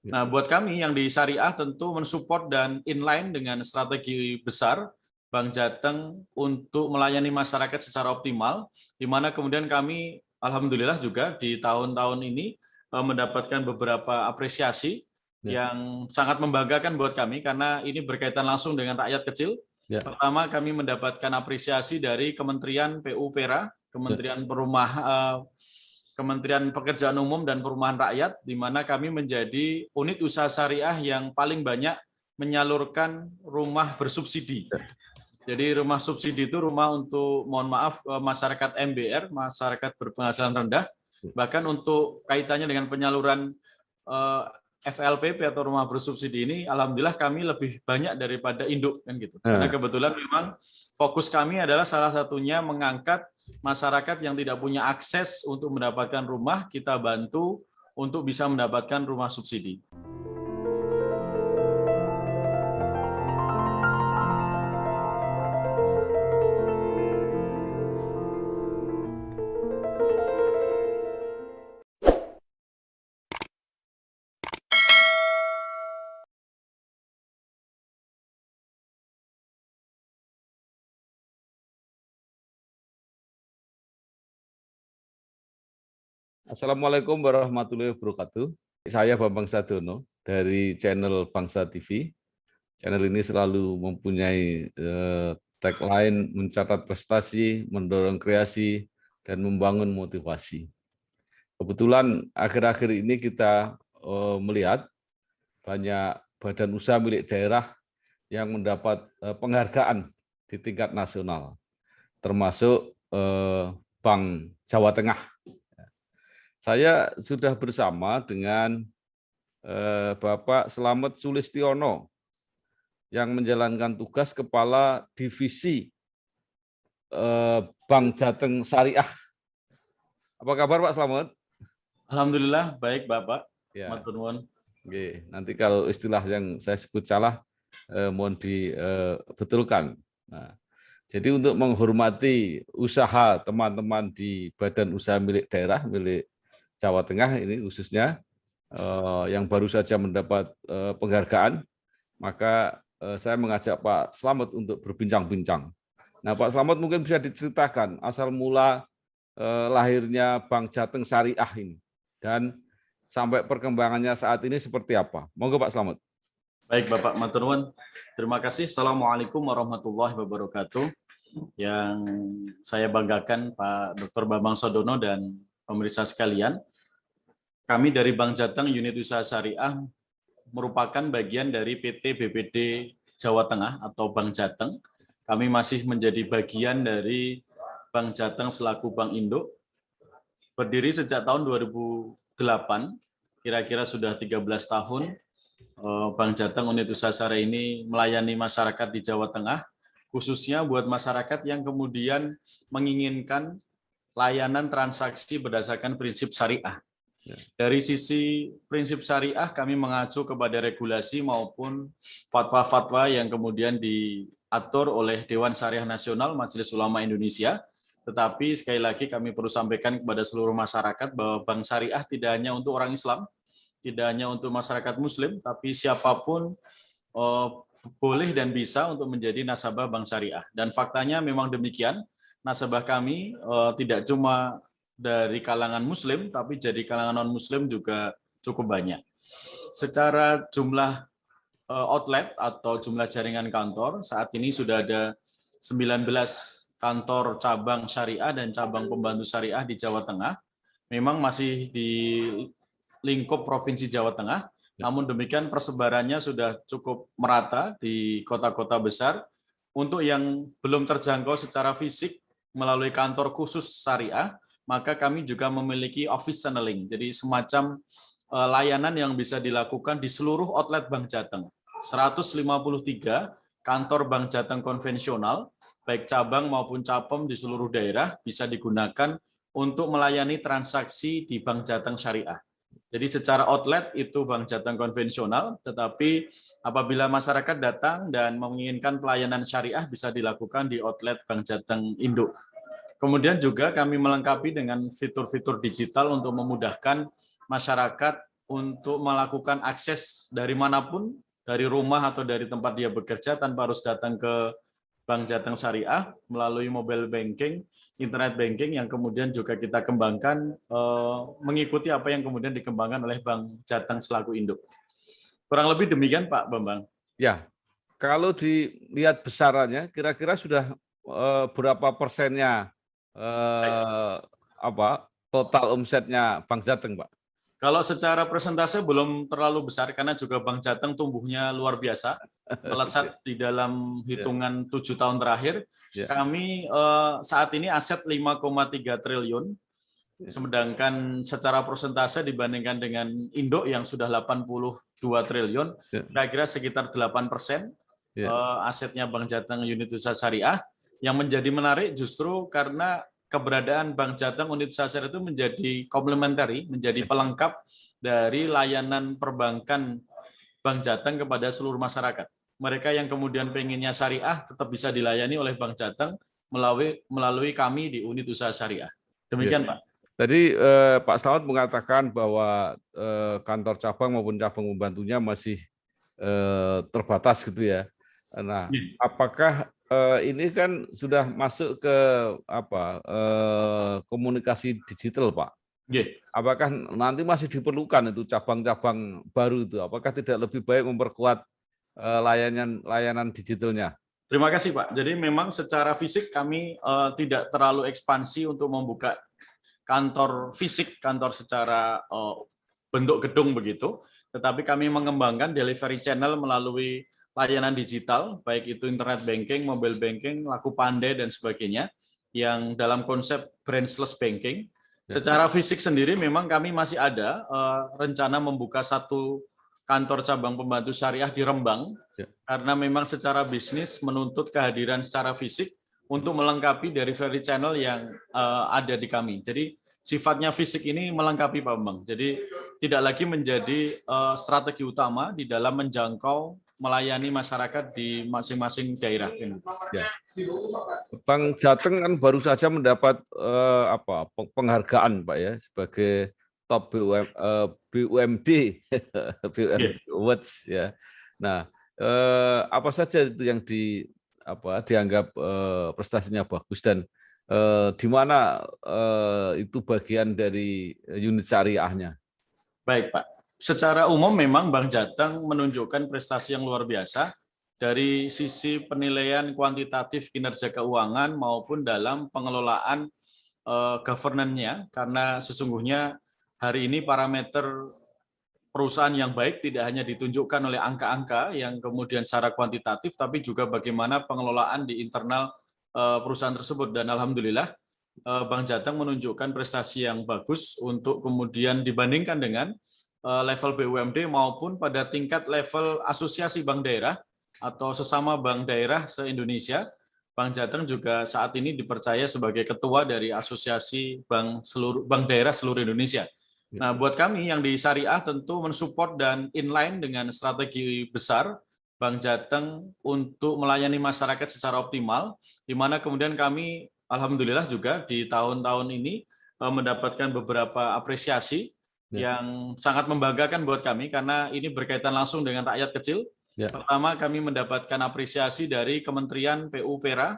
Nah, buat kami yang di Syariah tentu mensupport dan inline dengan strategi besar Bank Jateng untuk melayani masyarakat secara optimal, di mana kemudian kami alhamdulillah juga di tahun-tahun ini mendapatkan beberapa apresiasi yang sangat membanggakan buat kami karena ini berkaitan langsung dengan rakyat kecil. Pertama, kami mendapatkan apresiasi dari Kementerian PUPera, Kementerian Pekerjaan Umum dan Perumahan Rakyat, di mana kami menjadi unit usaha syariah yang paling banyak menyalurkan rumah bersubsidi. Jadi rumah subsidi itu rumah untuk, mohon maaf, masyarakat MBR, masyarakat berpenghasilan rendah, bahkan untuk kaitannya dengan penyaluran FLPP atau rumah bersubsidi ini, alhamdulillah kami lebih banyak daripada induk kan gitu. Karena kebetulan memang fokus kami adalah salah satunya mengangkat masyarakat yang tidak punya akses untuk mendapatkan rumah, kita bantu untuk bisa mendapatkan rumah subsidi. Assalamualaikum warahmatullahi wabarakatuh. Saya Bambang Sadono dari channel Bangsa TV. Channel ini selalu mempunyai tagline mencatat prestasi, mendorong kreasi, dan membangun motivasi. Kebetulan akhir-akhir ini kita melihat banyak badan usaha milik daerah yang mendapat penghargaan di tingkat nasional, termasuk Bank Jawa Tengah. Saya sudah bersama dengan Bapak Slamet Sulistiono yang menjalankan tugas Kepala Divisi Bank Jateng Syariah. Apa kabar Pak Slamet? Alhamdulillah, baik Bapak. Ya. Oke, nanti kalau istilah yang saya sebut salah, mohon dibetulkan. Nah, jadi untuk menghormati usaha teman-teman di badan usaha milik daerah, milik Jawa Tengah ini khususnya, yang baru saja mendapat penghargaan, maka saya mengajak Pak Slamet untuk berbincang-bincang. Nah, Pak Slamet mungkin bisa diceritakan asal mula lahirnya Bank Jateng Syariah ini dan sampai perkembangannya saat ini seperti apa. Monggo Pak Slamet. Baik Bapak Maturnuwun, terima kasih. Assalamualaikum warahmatullahi wabarakatuh. Yang saya banggakan Pak Dr. Bambang Sadono dan pemirsa sekalian, kami dari Bank Jateng Unit Usaha Syariah merupakan bagian dari PT BPD Jawa Tengah atau Bank Jateng. Kami masih menjadi bagian dari Bank Jateng selaku Bank Induk. Berdiri sejak tahun 2008, kira-kira sudah 13 tahun, Bank Jateng Unit Usaha Syariah ini melayani masyarakat di Jawa Tengah, khususnya buat masyarakat yang kemudian menginginkan layanan transaksi berdasarkan prinsip syariah. Dari sisi prinsip syariah, kami mengacu kepada regulasi maupun fatwa-fatwa yang kemudian diatur oleh Dewan Syariah Nasional Majelis Ulama Indonesia. Tetapi sekali lagi kami perlu sampaikan kepada seluruh masyarakat bahwa bank syariah tidak hanya untuk orang Islam, tidak hanya untuk masyarakat Muslim, tapi siapapun boleh dan bisa untuk menjadi nasabah bank syariah. Dan faktanya memang demikian, nasabah kami tidak cuma dari kalangan Muslim, tapi jadi kalangan non-Muslim juga cukup banyak. Secara jumlah outlet atau jumlah jaringan kantor, saat ini sudah ada 19 kantor cabang syariah dan cabang pembantu syariah di Jawa Tengah. Memang masih di lingkup Provinsi Jawa Tengah, namun demikian persebarannya sudah cukup merata di kota-kota besar. Untuk yang belum terjangkau secara fisik melalui kantor khusus syariah, maka kami juga memiliki office channeling, jadi semacam layanan yang bisa dilakukan di seluruh outlet Bank Jateng. 153 kantor Bank Jateng konvensional, baik cabang maupun capem di seluruh daerah bisa digunakan untuk melayani transaksi di Bank Jateng Syariah. Jadi secara outlet itu Bank Jateng konvensional, tetapi apabila masyarakat datang dan menginginkan pelayanan syariah bisa dilakukan di outlet Bank Jateng Induk. Kemudian juga kami melengkapi dengan fitur-fitur digital untuk memudahkan masyarakat untuk melakukan akses dari manapun, dari rumah atau dari tempat dia bekerja tanpa harus datang ke Bank Jateng Syariah melalui mobile banking, internet banking yang kemudian juga kita kembangkan mengikuti apa yang kemudian dikembangkan oleh Bank Jateng selaku induk. Kurang lebih demikian Pak Bambang. Ya, kalau dilihat besarannya, kira-kira sudah berapa persennya total omsetnya Bank Jateng, Pak? Kalau secara persentase belum terlalu besar karena juga Bank Jateng tumbuhnya luar biasa, melesat di dalam hitungan 7 tahun terakhir. Kami saat ini aset 5,3 triliun, sedangkan secara persentase dibandingkan dengan induk yang sudah 82 triliun, kira-kira sekitar 8% asetnya Bank Jateng unit usaha syariah. Yang menjadi menarik justru karena keberadaan Bank Jateng unit usaha syariah itu menjadi komplementari, menjadi pelengkap dari layanan perbankan Bank Jateng kepada seluruh masyarakat. Mereka yang kemudian pengennya syariah tetap bisa dilayani oleh Bank Jateng melalui kami di unit usaha syariah. Demikian Pak. Tadi Pak Slamet mengatakan bahwa kantor cabang maupun cabang pembantunya masih terbatas gitu ya. Nah, apakah ini kan sudah masuk ke komunikasi digital, Pak? Apakah nanti masih diperlukan itu cabang-cabang baru itu? Apakah tidak lebih baik memperkuat layanan digitalnya? Terima kasih Pak. Jadi memang secara fisik kami tidak terlalu ekspansi untuk membuka kantor fisik, kantor secara bentuk gedung begitu, tetapi kami mengembangkan delivery channel melalui layanan digital, baik itu internet banking, mobile banking, laku pandai, dan sebagainya, yang dalam konsep branchless banking. Secara fisik sendiri memang kami masih ada rencana membuka satu kantor cabang pembantu syariah di Rembang, karena memang secara bisnis menuntut kehadiran secara fisik untuk melengkapi delivery channel yang ada di kami. Jadi sifatnya fisik ini melengkapi Pak Bambang. Jadi tidak lagi menjadi strategi utama di dalam menjangkau melayani masyarakat di masing-masing daerah. Ya. Bank Jateng kan baru saja mendapat penghargaan Pak ya sebagai top BUMD Awards ya. Nah, apa saja itu yang dianggap prestasinya bagus dan di mana itu bagian dari unit syariahnya? Baik Pak, secara umum memang Bank Jateng menunjukkan prestasi yang luar biasa dari sisi penilaian kuantitatif kinerja keuangan maupun dalam pengelolaan governance-nya, karena sesungguhnya hari ini parameter perusahaan yang baik tidak hanya ditunjukkan oleh angka-angka yang kemudian secara kuantitatif, tapi juga bagaimana pengelolaan di internal perusahaan tersebut. Dan alhamdulillah Bank Jateng menunjukkan prestasi yang bagus untuk kemudian dibandingkan dengan level BUMD maupun pada tingkat level asosiasi bank daerah atau sesama bank daerah se-Indonesia. Bank Jateng juga saat ini dipercaya sebagai ketua dari asosiasi bank daerah seluruh Indonesia. Nah, buat kami yang di syariah tentu mensupport dan inline dengan strategi besar Bank Jateng untuk melayani masyarakat secara optimal, di mana kemudian kami alhamdulillah juga di tahun-tahun ini mendapatkan beberapa apresiasi yang sangat membanggakan buat kami karena ini berkaitan langsung dengan rakyat kecil. Pertama, kami mendapatkan apresiasi dari Kementerian PU-PERA,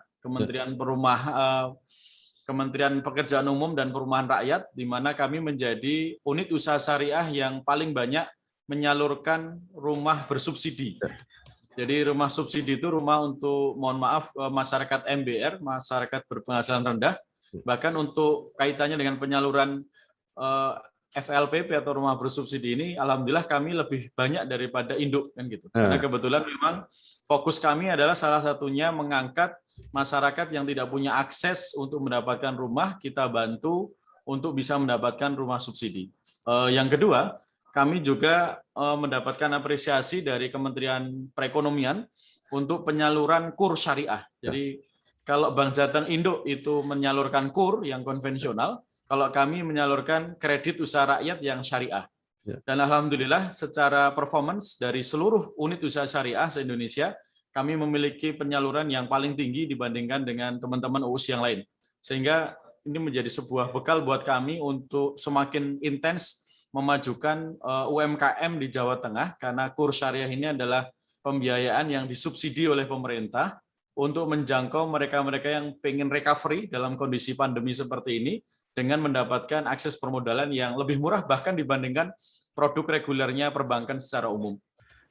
Kementerian Pekerjaan Umum dan Perumahan Rakyat, di mana kami menjadi unit usaha syariah yang paling banyak menyalurkan rumah bersubsidi. Jadi rumah subsidi itu rumah untuk, mohon maaf, masyarakat MBR, masyarakat berpenghasilan rendah, bahkan untuk kaitannya dengan penyaluran FLPP atau rumah bersubsidi ini, alhamdulillah kami lebih banyak daripada induk kan gitu. Karena kebetulan memang fokus kami adalah salah satunya mengangkat masyarakat yang tidak punya akses untuk mendapatkan rumah, kita bantu untuk bisa mendapatkan rumah subsidi. Yang kedua, kami juga mendapatkan apresiasi dari Kementerian Perekonomian untuk penyaluran KUR syariah. Jadi kalau Bank Jateng induk itu menyalurkan KUR yang konvensional, kalau kami menyalurkan kredit usaha rakyat yang syariah. Dan alhamdulillah secara performance dari seluruh unit usaha syariah se-Indonesia, kami memiliki penyaluran yang paling tinggi dibandingkan dengan teman-teman UUS yang lain. Sehingga ini menjadi sebuah bekal buat kami untuk semakin intens memajukan UMKM di Jawa Tengah, karena KUR Syariah ini adalah pembiayaan yang disubsidi oleh pemerintah untuk menjangkau mereka-mereka yang pengen recovery dalam kondisi pandemi seperti ini dengan mendapatkan akses permodalan yang lebih murah bahkan dibandingkan produk regulernya perbankan secara umum.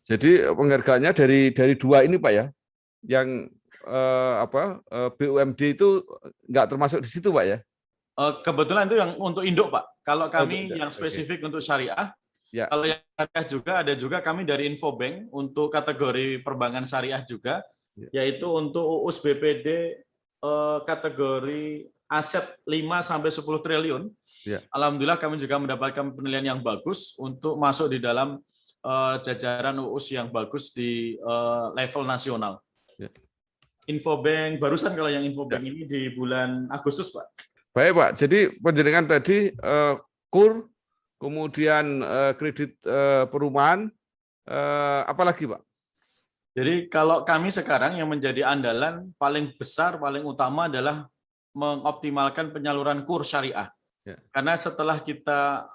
Jadi penghargaannya dari dua ini Pak ya, yang BUMD itu nggak termasuk di situ Pak ya? Kebetulan itu yang untuk induk Pak. Kalau kami Untuk induk. yang spesifik untuk syariah, Ya. kalau yang syariah juga ada juga kami dari Infobank untuk kategori perbankan syariah juga, yaitu untuk UUS BPD kategori aset 5-10 triliun. Ya. Alhamdulillah kami juga mendapatkan penilaian yang bagus untuk masuk di dalam jajaran UUS yang bagus di level nasional. Ya. Infobank barusan, kalau yang Infobank ini di bulan Agustus Pak. Baik Pak, jadi penjaringan tadi KUR, kemudian kredit perumahan, apalagi Pak? Jadi kalau kami sekarang yang menjadi andalan paling besar, paling utama adalah mengoptimalkan penyaluran KUR syariah. Ya. Karena setelah kita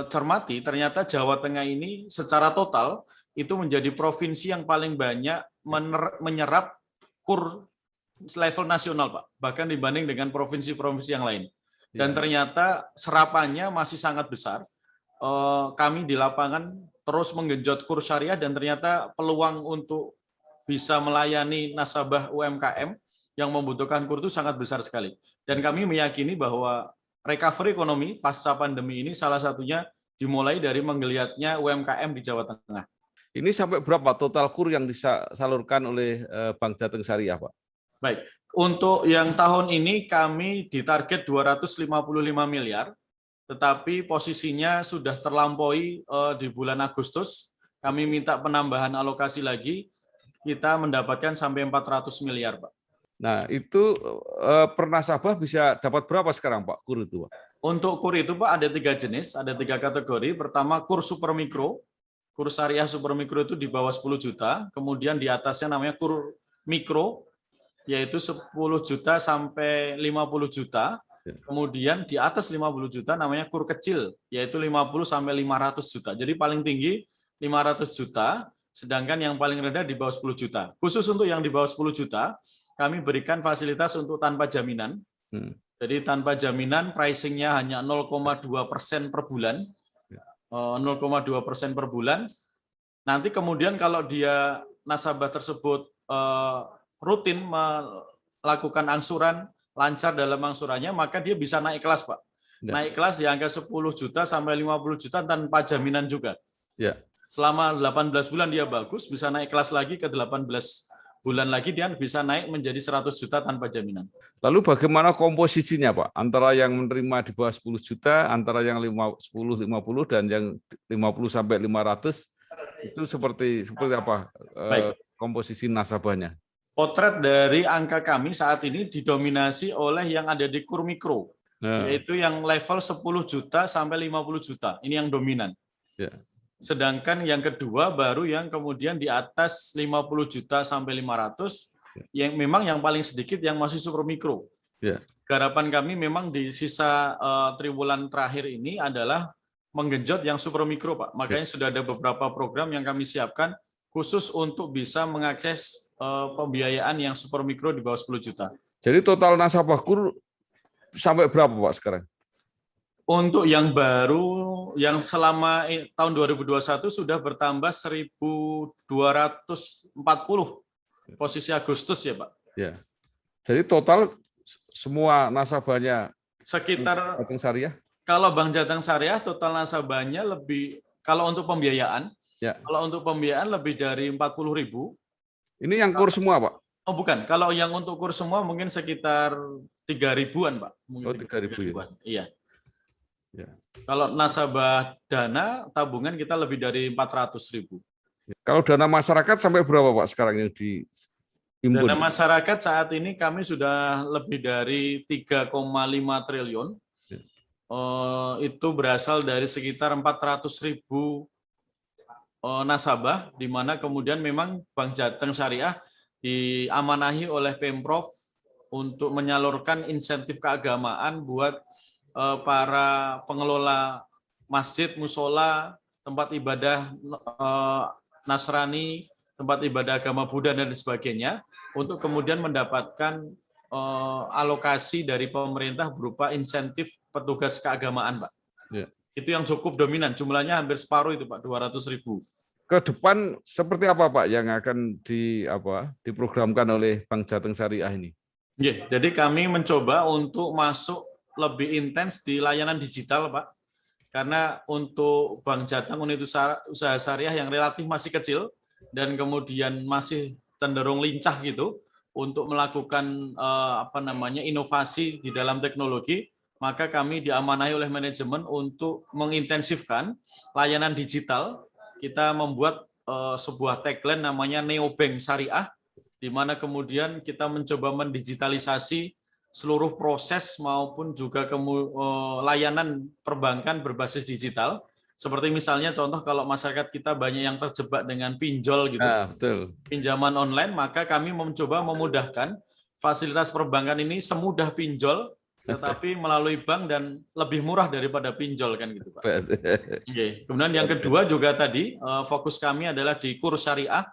cermati, ternyata Jawa Tengah ini secara total itu menjadi provinsi yang paling banyak menyerap KUR level nasional, Pak. Bahkan dibanding dengan provinsi-provinsi yang lain. Dan ternyata serapannya masih sangat besar. Kami di lapangan terus menggenjot KUR syariah dan ternyata peluang untuk bisa melayani nasabah UMKM yang membutuhkan KUR itu sangat besar sekali. Dan kami meyakini bahwa recovery ekonomi pasca pandemi ini salah satunya dimulai dari menggeliatnya UMKM di Jawa Tengah. Ini sampai berapa total KUR yang disalurkan oleh Bank Jateng Syariah, Pak? Baik, untuk yang tahun ini kami ditarget 255 miliar, tetapi posisinya sudah terlampaui di bulan Agustus. Kami minta penambahan alokasi lagi, kita mendapatkan sampai 400 miliar, Pak. Nah, itu per nasabah bisa dapat berapa sekarang, Pak, KUR itu, Pak? Untuk KUR itu, Pak, ada 3 jenis, ada 3 kategori. Pertama, KUR super mikro. KUR syariah super mikro itu di bawah 10 juta, kemudian di atasnya namanya KUR mikro, yaitu 10 juta sampai 50 juta. Kemudian di atas 50 juta namanya KUR kecil, yaitu 50 sampai 500 juta. Jadi paling tinggi 500 juta, sedangkan yang paling rendah di bawah 10 juta. Khusus untuk yang di bawah 10 juta, kami berikan fasilitas untuk tanpa jaminan. Jadi tanpa jaminan pricing-nya hanya 0,2% per bulan. 0,2% per bulan. Nanti kemudian kalau dia nasabah tersebut rutin melakukan angsuran, lancar dalam angsurannya, maka dia bisa naik kelas, Pak. Naik kelas di angka 10 juta sampai 50 juta tanpa jaminan juga. Ya. Selama 18 bulan dia bagus, bisa naik kelas lagi ke 18 bulan lagi, dia bisa naik menjadi 100 juta tanpa jaminan. Lalu bagaimana komposisinya, Pak? Antara yang menerima di bawah 10 juta, antara yang 10-50 dan yang 50 sampai 500, itu seperti apa komposisi nasabahnya? Potret dari angka kami saat ini didominasi oleh yang ada di KUR mikro, yaitu yang level 10 juta sampai 50 juta. Ini yang dominan. Ya. Sedangkan yang kedua baru yang kemudian di atas 50 juta sampai 500, yang memang yang paling sedikit yang masih super mikro. Ya. Harapan kami memang di sisa triwulan terakhir ini adalah menggenjot yang super mikro, Pak. Makanya sudah ada beberapa program yang kami siapkan khusus untuk bisa mengakses pembiayaan yang super mikro di bawah 10 juta. Jadi total nasabah KUR sampai berapa, Pak, sekarang? Untuk yang baru, yang selama tahun 2021 sudah bertambah 1.240 posisi Agustus ya, Pak. Ya. Jadi total semua nasabahnya sekitar Jateng Syariah? Kalau Bank Jateng Syariah total nasabahnya lebih, kalau untuk pembiayaan, kalau untuk pembiayaan lebih dari 40.000. Ini yang KUR semua, Pak? Oh bukan, kalau yang untuk KUR semua mungkin sekitar 3.000-an, Pak. Mungkin 3.000 ya. Iya. Kalau nasabah dana tabungan kita lebih dari 400.000. Kalau dana masyarakat sampai berapa, Pak, sekarang yang diimpun? Dana masyarakat saat ini kami sudah lebih dari 3,5 triliun. Itu berasal dari sekitar 400.000 nasabah, di mana kemudian memang Bank Jateng Syariah diamanahi oleh Pemprov untuk menyalurkan insentif keagamaan buat para pengelola masjid, musola, tempat ibadah Nasrani, tempat ibadah agama Buddha dan sebagainya, untuk kemudian mendapatkan alokasi dari pemerintah berupa insentif petugas keagamaan, Pak. Ya. Itu yang cukup dominan, jumlahnya hampir separuh itu, Pak, 200.000. Ke depan seperti apa Pak yang akan diprogramkan oleh Bank Jateng Syariah ini? Jadi kami mencoba untuk masuk lebih intens di layanan digital, Pak. Karena untuk Bank Jateng unit usaha syariah yang relatif masih kecil dan kemudian masih cenderung lincah gitu untuk melakukan inovasi di dalam teknologi, maka kami diamanahi oleh manajemen untuk mengintensifkan layanan digital. Kita membuat sebuah tagline namanya Neobank Syariah, di mana kemudian kita mencoba mendigitalisasi seluruh proses maupun juga layanan perbankan berbasis digital. Seperti misalnya contoh kalau masyarakat kita banyak yang terjebak dengan pinjol gitu, betul. Pinjaman online, maka kami mencoba memudahkan fasilitas perbankan ini semudah pinjol, tetapi melalui bank dan lebih murah daripada pinjol kan gitu, Pak. Kemudian yang kedua juga tadi fokus kami adalah di kurs syariah,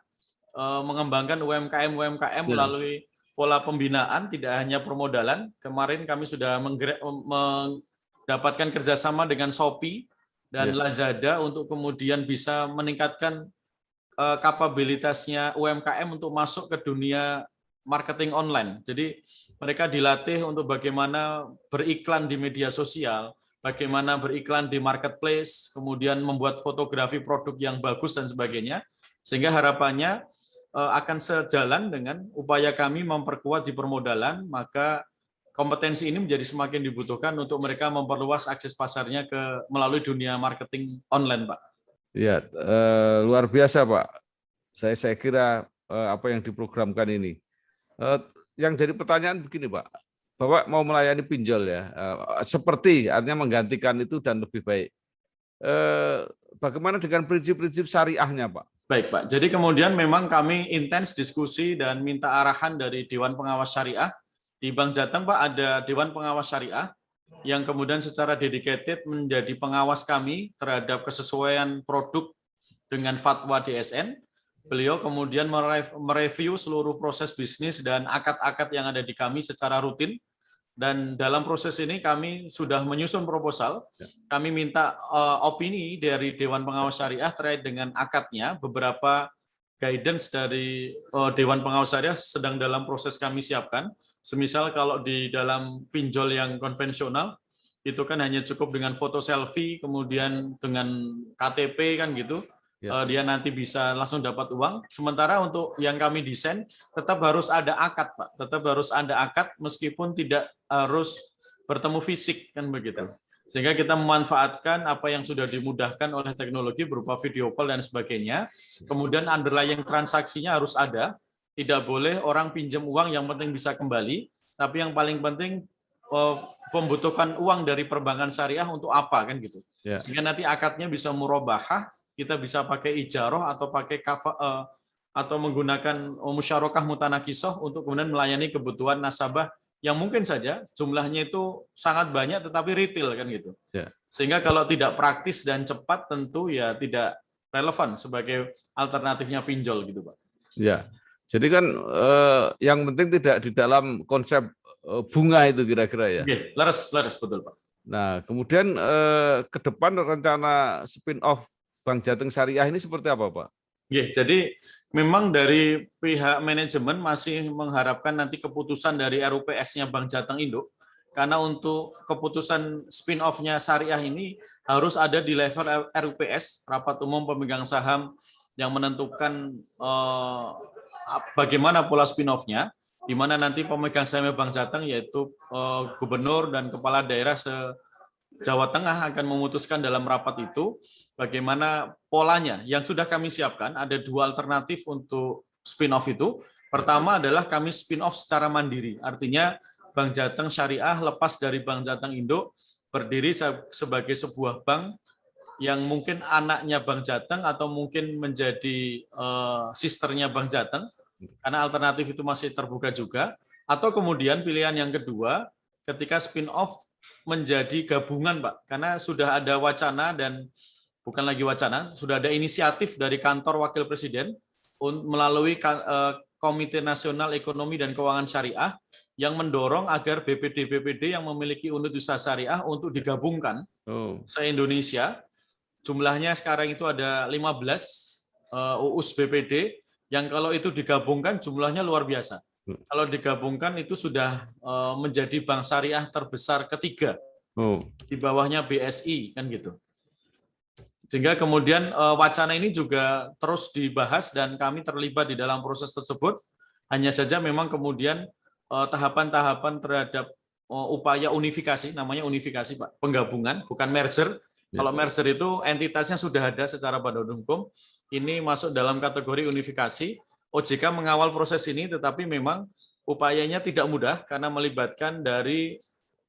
mengembangkan UMKM melalui pola pembinaan, tidak hanya permodalan. Kemarin kami sudah mendapatkan kerjasama dengan Shopee dan Lazada untuk kemudian bisa meningkatkan kapabilitasnya UMKM untuk masuk ke dunia marketing online. Jadi mereka dilatih untuk bagaimana beriklan di media sosial, bagaimana beriklan di marketplace, kemudian membuat fotografi produk yang bagus dan sebagainya. Sehingga harapannya akan sejalan dengan upaya kami memperkuat di permodalan, maka kompetensi ini menjadi semakin dibutuhkan untuk mereka memperluas akses pasarnya melalui dunia marketing online, Pak. Ya, luar biasa, Pak. Saya kira apa yang diprogramkan ini. Yang jadi pertanyaan begini, Pak. Bapak mau melayani pinjol ya, seperti artinya menggantikan itu dan lebih baik. Bagaimana dengan prinsip-prinsip syariahnya, Pak? Baik, Pak. Jadi kemudian memang kami intens diskusi dan minta arahan dari Dewan Pengawas Syariah. Di Bank Jateng, Pak, ada Dewan Pengawas Syariah yang kemudian secara dedicated menjadi pengawas kami terhadap kesesuaian produk dengan fatwa DSN. Beliau kemudian mereview seluruh proses bisnis dan akad-akad yang ada di kami secara rutin. Dan dalam proses ini kami sudah menyusun proposal. Kami minta opini dari Dewan Pengawas Syariah terkait dengan akadnya. Beberapa guidance dari Dewan Pengawas Syariah sedang dalam proses kami siapkan. Semisal kalau di dalam pinjol yang konvensional, itu kan hanya cukup dengan foto selfie, kemudian dengan KTP kan gitu. Dia nanti bisa langsung dapat uang. Sementara untuk yang kami desain tetap harus ada akad, Pak. Tetap harus ada akad meskipun tidak harus bertemu fisik kan begitu. Sehingga kita memanfaatkan apa yang sudah dimudahkan oleh teknologi berupa video call dan sebagainya. Kemudian underlying transaksinya harus ada. Tidak boleh orang pinjam uang yang penting bisa kembali, tapi yang paling penting membutuhkan uang dari perbankan syariah untuk apa kan gitu. Sehingga nanti akadnya bisa murabahah, kita bisa pakai ijaroh atau pakai atau menggunakan musyarakah mutanakisah untuk kemudian melayani kebutuhan nasabah yang mungkin saja jumlahnya itu sangat banyak tetapi retail kan gitu. Sehingga kalau tidak praktis dan cepat tentu ya tidak relevan sebagai alternatifnya pinjol gitu, Pak. Ya. Jadi kan yang penting tidak di dalam konsep bunga itu kira-kira ya. Oke, laras betul, Pak. Nah, kemudian ke depan rencana spin-off Bank Jateng Syariah ini seperti apa, Pak? Jadi memang dari pihak manajemen masih mengharapkan nanti keputusan dari RUPS-nya Bank Jateng Indo, karena untuk keputusan spin-off-nya syariah ini harus ada di level RUPS, Rapat Umum Pemegang Saham, yang menentukan bagaimana pola spin-off-nya, di mana nanti pemegang saham Bank Jateng yaitu gubernur dan kepala daerah Jawa Tengah akan memutuskan dalam rapat itu bagaimana polanya. Yang sudah kami siapkan ada dua alternatif untuk spin-off itu. Pertama adalah kami spin-off secara mandiri, artinya Bank Jateng Syariah lepas dari Bank Jateng Indo, berdiri sebagai sebuah bank yang mungkin anaknya Bank Jateng atau mungkin menjadi sisternya Bank Jateng, karena alternatif itu masih terbuka juga. Atau kemudian pilihan yang kedua, ketika spin-off menjadi gabungan, Pak, karena sudah ada wacana dan bukan lagi wacana, sudah ada inisiatif dari kantor Wakil Presiden melalui Komite Nasional Ekonomi dan Keuangan Syariah yang mendorong agar BPD-BPD yang memiliki unit usaha syariah untuk digabungkan se-Indonesia. Jumlahnya sekarang itu ada 15 UUS BPD yang kalau itu digabungkan jumlahnya luar biasa. Kalau digabungkan itu sudah menjadi bank syariah terbesar ketiga, di bawahnya BSI kan gitu. Sehingga kemudian wacana ini juga terus dibahas dan kami terlibat di dalam proses tersebut. Hanya saja memang kemudian tahapan-tahapan terhadap upaya unifikasi, namanya unifikasi, Pak, penggabungan, bukan merger. Kalau merger itu entitasnya sudah ada secara badan hukum, ini masuk dalam kategori unifikasi. OJK mengawal proses ini, tetapi memang upayanya tidak mudah karena melibatkan dari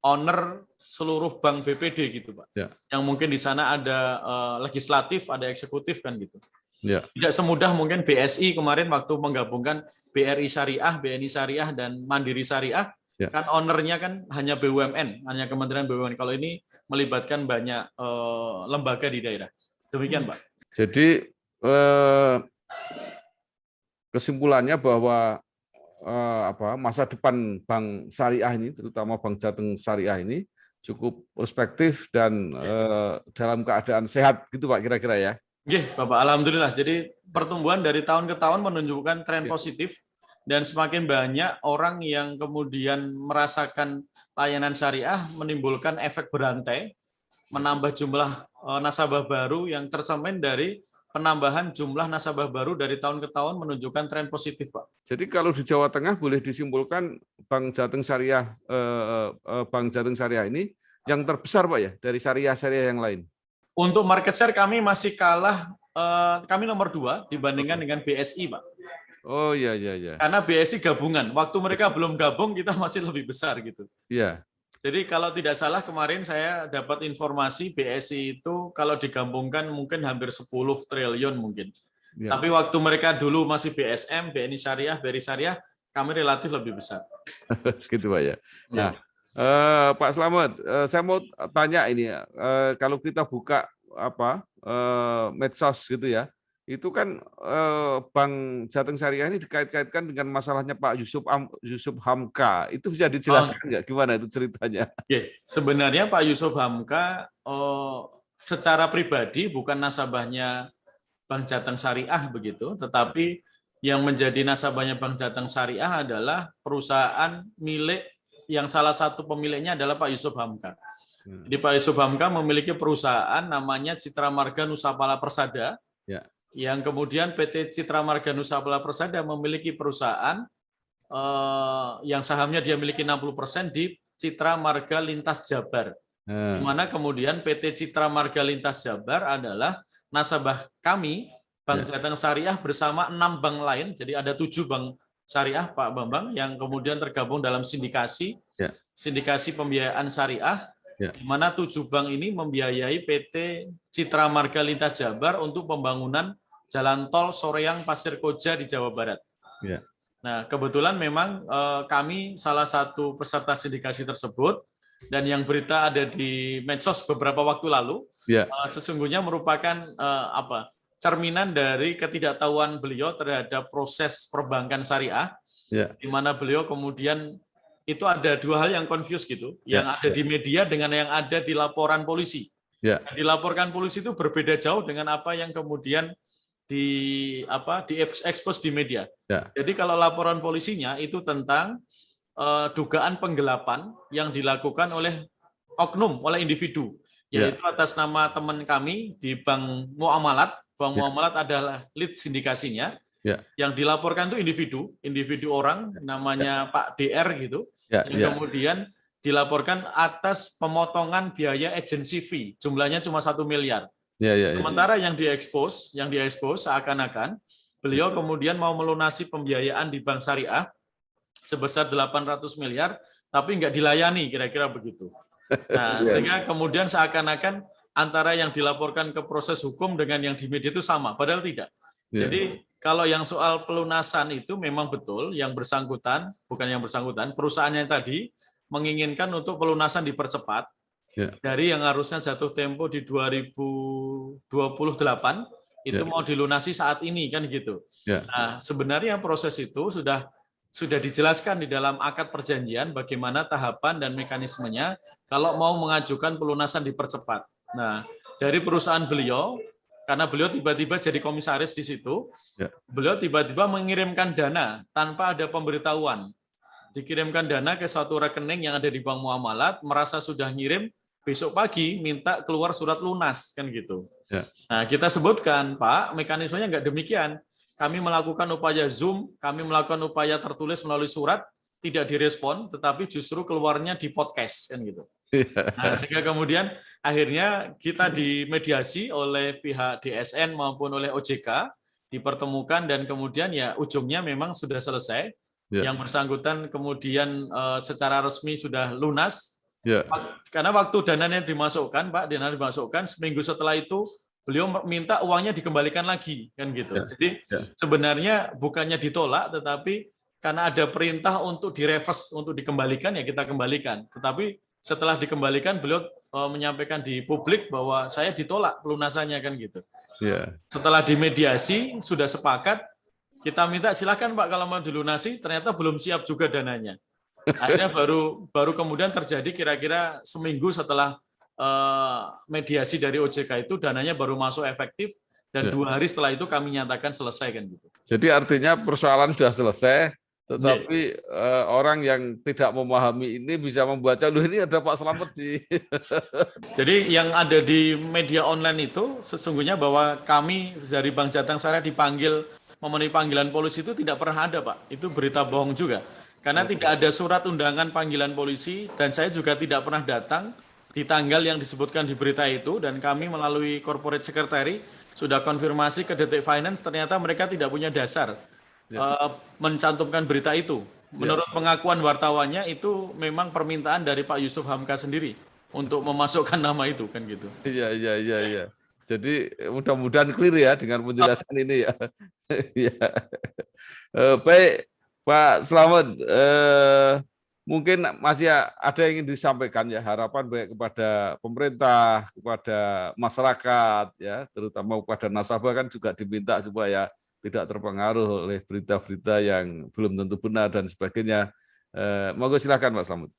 owner seluruh bank BPD gitu, Pak. Ya. Yang mungkin di sana ada legislatif, ada eksekutif kan gitu. Ya. Tidak semudah mungkin BSI kemarin waktu menggabungkan BRI Syariah, BNI Syariah dan Mandiri Syariah, ya. Kan ownernya kan hanya BUMN, hanya Kementerian BUMN. Kalau ini melibatkan banyak lembaga di daerah. Demikian, Pak. Jadi kesimpulannya bahwa masa depan bank syariah ini, terutama Bank Jateng Syariah ini cukup prospektif dan dalam keadaan sehat gitu, Pak, kira-kira ya. Oke, Bapak, alhamdulillah. Jadi pertumbuhan dari tahun ke tahun menunjukkan tren positif dan semakin banyak orang yang kemudian merasakan layanan syariah menimbulkan efek berantai, menambah jumlah nasabah baru yang tercermin dari penambahan jumlah nasabah baru dari tahun ke tahun menunjukkan tren positif, Pak. Jadi kalau di Jawa Tengah boleh disimpulkan Bank Jateng Syariah, Bank Jateng Syariah ini yang terbesar, Pak, ya, dari syariah-syariah yang lain. Untuk market share kami masih kalah, kami nomor 2 dibandingkan dengan BSI, Pak. Oh iya iya iya. Karena BSI gabungan, waktu mereka belum gabung kita masih lebih besar gitu. Iya. Jadi kalau tidak salah kemarin saya dapat informasi BSI itu kalau digabungkan mungkin hampir 10 triliun mungkin. Ya. Tapi waktu mereka dulu masih BSM, BNI Syariah, BRI Syariah, kami relatif lebih besar. Gitu, Pak, ya. Nah, Pak Slamet, saya mau tanya ini, kalau kita buka medsos gitu ya, itu kan Bank Jateng Syariah ini dikait-kaitkan dengan masalahnya Pak Yusuf Hamka. Itu bisa dijelaskan nggak gimana itu ceritanya? Oke. Sebenarnya Pak Yusuf Hamka secara pribadi bukan nasabahnya Bank Jateng Syariah begitu, tetapi yang menjadi nasabahnya Bank Jateng Syariah adalah perusahaan milik yang salah satu pemiliknya adalah Pak Yusuf Hamka. Jadi Pak Yusuf Hamka memiliki perusahaan namanya Citra Marga Nusapala Persada. Ya. Yang kemudian PT Citra Marga Nusapala Persada memiliki perusahaan yang sahamnya dia miliki 60% di Citra Marga Lintas Jabar. Di mana kemudian PT Citra Marga Lintas Jabar adalah nasabah kami, Bank Jateng Syariah bersama 6 bank lain, jadi ada 7 bank syariah, Pak Bambang, yang kemudian tergabung dalam sindikasi pembiayaan syariah, di mana 7 bank ini membiayai PT Citra Marga Lintas Jabar untuk pembangunan jalan tol Soreang Pasir Koja di Jawa Barat. Ya. Nah, kebetulan memang kami salah satu peserta sindikasi tersebut, dan yang berita ada di medsos beberapa waktu lalu, sesungguhnya merupakan cerminan dari ketidaktahuan beliau terhadap proses perbankan syariah, di mana beliau kemudian itu ada 2 hal yang confuse gitu, yang ada di media dengan yang ada di laporan polisi. Yang dilaporkan polisi itu berbeda jauh dengan apa yang kemudian diekspos di media. Jadi kalau laporan polisinya itu tentang dugaan penggelapan yang dilakukan oleh oknum, oleh individu, yaitu atas nama teman kami di Bank Muamalat. Bank Muamalat adalah lead sindikasinya. Yang dilaporkan itu individu orang namanya Pak DR gitu, yang kemudian dilaporkan atas pemotongan biaya agency fee, jumlahnya cuma 1 miliar. Sementara yang diekspos seakan-akan beliau kemudian mau melunasi pembiayaan di bank syariah sebesar 800 miliar, tapi nggak dilayani, kira-kira begitu. Nah, sehingga kemudian seakan-akan antara yang dilaporkan ke proses hukum dengan yang di media itu sama, padahal tidak. Jadi kalau yang soal pelunasan itu memang betul, yang bersangkutan, bukan yang bersangkutan, perusahaannya tadi menginginkan untuk pelunasan dipercepat, Ya. Dari yang harusnya jatuh tempo di 2028 itu Ya. mau dilunasi saat ini kan gitu. Ya. Nah, sebenarnya proses itu sudah dijelaskan di dalam akad perjanjian bagaimana tahapan dan mekanismenya kalau mau mengajukan pelunasan dipercepat. Nah, dari perusahaan beliau, karena beliau tiba-tiba jadi komisaris di situ, Ya. beliau tiba-tiba mengirimkan dana tanpa ada pemberitahuan. Dikirimkan dana ke suatu rekening yang ada di Bank Muamalat, merasa sudah ngirim, besok pagi minta keluar surat lunas kan gitu. Ya. Nah, kita sebutkan, Pak, mekanismenya nggak demikian. Kami melakukan upaya Zoom, kami melakukan upaya tertulis melalui surat, tidak direspon, tetapi justru keluarnya di podcast kan gitu. Nah, sehingga kemudian akhirnya kita dimediasi oleh pihak DSN maupun oleh OJK, dipertemukan dan kemudian ya ujungnya memang sudah selesai. Ya. Yang bersangkutan kemudian secara resmi sudah lunas. Ya. Karena waktu dananya dimasukkan, Pak, dana dimasukkan, seminggu setelah itu beliau minta uangnya dikembalikan lagi kan gitu. Ya. Jadi sebenarnya bukannya ditolak, tetapi karena ada perintah untuk direverse, untuk dikembalikan ya kita kembalikan. Tetapi setelah dikembalikan beliau menyampaikan di publik bahwa saya ditolak pelunasannya kan gitu. Ya. Setelah dimediasi sudah sepakat, kita minta silakan Pak kalau mau dilunasi, ternyata belum siap juga dananya. Akhirnya baru kemudian terjadi kira-kira seminggu setelah mediasi dari OJK itu dananya baru masuk efektif dan 2 hari setelah itu kami nyatakan selesai kan gitu. Jadi artinya persoalan sudah selesai, tetapi orang yang tidak memahami ini bisa membaca, loh ini ada Pak Slamet di. Jadi yang ada di media online itu sesungguhnya bahwa kami dari Bank Jateng Syariah dipanggil memenuhi panggilan polisi itu tidak pernah ada, Pak. Itu berita bohong juga. Karena tidak ada surat undangan panggilan polisi dan saya juga tidak pernah datang di tanggal yang disebutkan di berita itu dan kami melalui corporate secretary sudah konfirmasi ke Detik Finance ternyata mereka tidak punya dasar mencantumkan berita itu. Menurut pengakuan wartawannya itu memang permintaan dari Pak Yusuf Hamka sendiri untuk memasukkan nama itu kan gitu. Iya. Jadi mudah-mudahan clear ya dengan penjelasan ini ya. Baik, Pak Slamet, mungkin masih ada yang ingin disampaikan ya, harapan baik kepada pemerintah, kepada masyarakat ya, terutama kepada nasabah kan juga diminta supaya tidak terpengaruh oleh berita-berita yang belum tentu benar dan sebagainya. Monggo silakan Pak Slamet.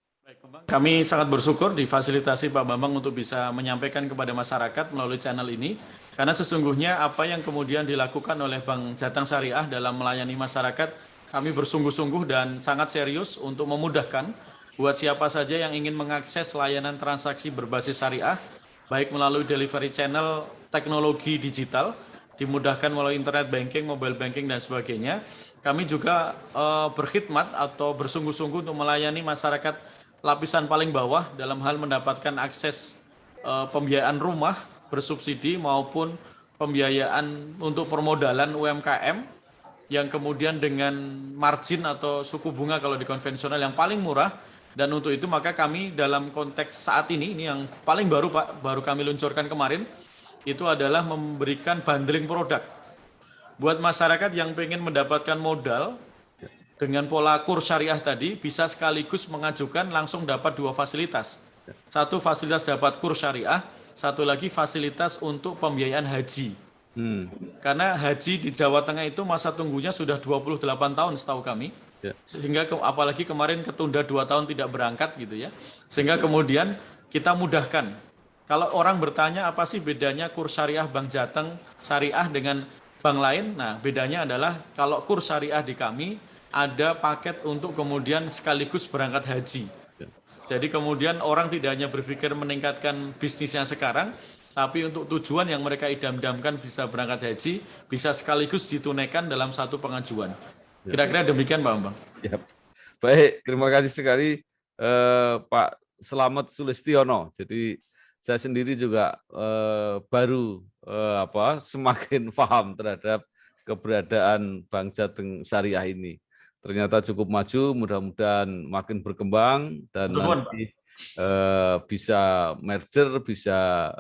Kami sangat bersyukur difasilitasi Pak Bambang untuk bisa menyampaikan kepada masyarakat melalui channel ini, karena sesungguhnya apa yang kemudian dilakukan oleh Bank Jateng Syariah dalam melayani masyarakat, kami bersungguh-sungguh dan sangat serius untuk memudahkan buat siapa saja yang ingin mengakses layanan transaksi berbasis syariah, baik melalui delivery channel teknologi digital, dimudahkan melalui internet banking, mobile banking, dan sebagainya. Kami juga berkhidmat atau bersungguh-sungguh untuk melayani masyarakat lapisan paling bawah dalam hal mendapatkan akses pembiayaan rumah bersubsidi maupun pembiayaan untuk permodalan UMKM yang kemudian dengan margin atau suku bunga kalau di konvensional yang paling murah. Dan untuk itu maka kami dalam konteks saat ini yang paling baru Pak, baru kami luncurkan kemarin, itu adalah memberikan bundling produk. Buat masyarakat yang pengen mendapatkan modal dengan pola kurs syariah tadi, bisa sekaligus mengajukan langsung dapat 2 fasilitas. Satu fasilitas dapat kurs syariah, satu lagi fasilitas untuk pembiayaan haji. Karena haji di Jawa Tengah itu masa tunggunya sudah 28 tahun setahu kami. Sehingga apalagi kemarin ketunda 2 tahun tidak berangkat gitu ya. Sehingga kemudian kita mudahkan. Kalau orang bertanya apa sih bedanya kurs syariah Bank Jateng Syariah dengan bank lain? Nah, bedanya adalah kalau kurs syariah di kami ada paket untuk kemudian sekaligus berangkat haji. Jadi kemudian orang tidak hanya berpikir meningkatkan bisnisnya sekarang, tapi untuk tujuan yang mereka idam-idamkan bisa berangkat haji, bisa sekaligus ditunaikan dalam satu pengajuan. Kira-kira demikian Pak Bambang. Ya. Baik, terima kasih sekali Pak Slamet Sulistiono. Jadi saya sendiri juga baru semakin paham terhadap keberadaan Bank Jateng Syariah ini. Ternyata cukup maju, mudah-mudahan makin berkembang dan nanti bisa merger, bisa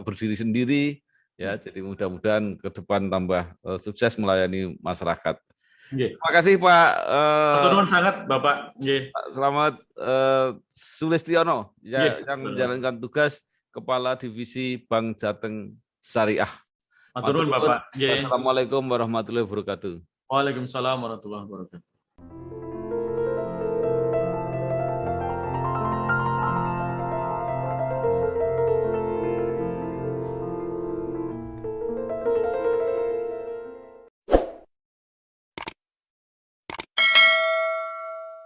berdiri sendiri ya. Jadi mudah-mudahan ke depan tambah sukses melayani masyarakat. Nggih. Terima kasih Pak. Matur nuwun sangat Bapak. Nggih. Selamat Sulistiono Nggih, yang betul. menjalankan tugas Kepala Divisi Bank Jateng Syariah. Matur nuwun Bapak. Nggih. Assalamualaikum warahmatullahi wabarakatuh. Waalaikumsalam warahmatullahi wabarakatuh.